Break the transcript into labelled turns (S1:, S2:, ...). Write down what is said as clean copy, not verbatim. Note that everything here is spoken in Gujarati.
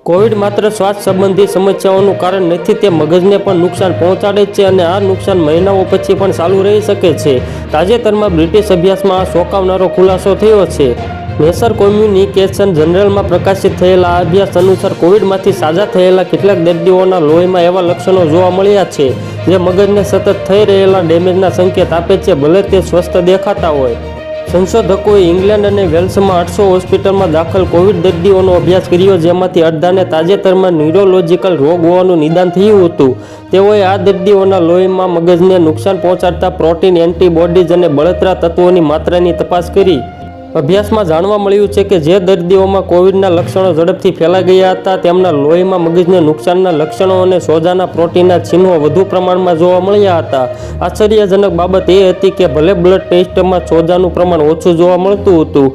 S1: કોવિડ માત્ર શ્વાસ સંબંધી સમસ્યાઓનું કારણ નથી, તે મગજને પણ નુકસાન પહોંચાડે છે અને આ નુકસાન મહિનાઓ પછી પણ ચાલુ રહી શકે છે. તાજેતરમાં બ્રિટિશ અભ્યાસમાં આ ચોંકાવનારો ખુલાસો થયો છે. નેચર કોમ્યુનિકેશન જર્નલમાં પ્રકાશિત થયેલા આ અભ્યાસ અનુસાર કોવિડમાંથી સાજા થયેલા કેટલાક દર્દીઓના લોહીમાં એવા લક્ષણો જોવા મળ્યા છે જે મગજને સતત થઈ રહેલા ડેમેજના સંકેત આપે છે, ભલે તે સ્વસ્થ દેખાતા હોય. સંશોધકોએ ઇંગ્લેન્ડ અને વેલ્સમાં 800 હોસ્પિટલમાં દાખલ કોવિડ દર્દીઓનો અભ્યાસ કર્યો, જેમાંથી અડધાને તાજેતરમાં ન્યુરોલોજિકલ રોગ હોવાનું નિદાન થયું હતું. તેઓએ આ દર્દીઓના લોહીમાં મગજને નુકસાન પહોંચાડતા પ્રોટીન, એન્ટીબોડીઝ અને બળતરા તત્વોની માત્રાની તપાસ કરી. અભ્યાસમાં જાણવા મળ્યું છે કે જે દર્દીઓમાં કોવિડના લક્ષણો ઝડપથી ફેલાઈ ગયા હતા, તેમના લોહીમાં મગજને નુકસાનના લક્ષણો અને સોજાના પ્રોટીનના ચિહ્નો વધુ પ્રમાણમાં જોવા મળ્યા હતા. આશ્ચર્યજનક બાબત એ હતી કે ભલે બ્લડ ટેસ્ટમાં સોજાનું પ્રમાણ ઓછું જોવા મળતું હતું,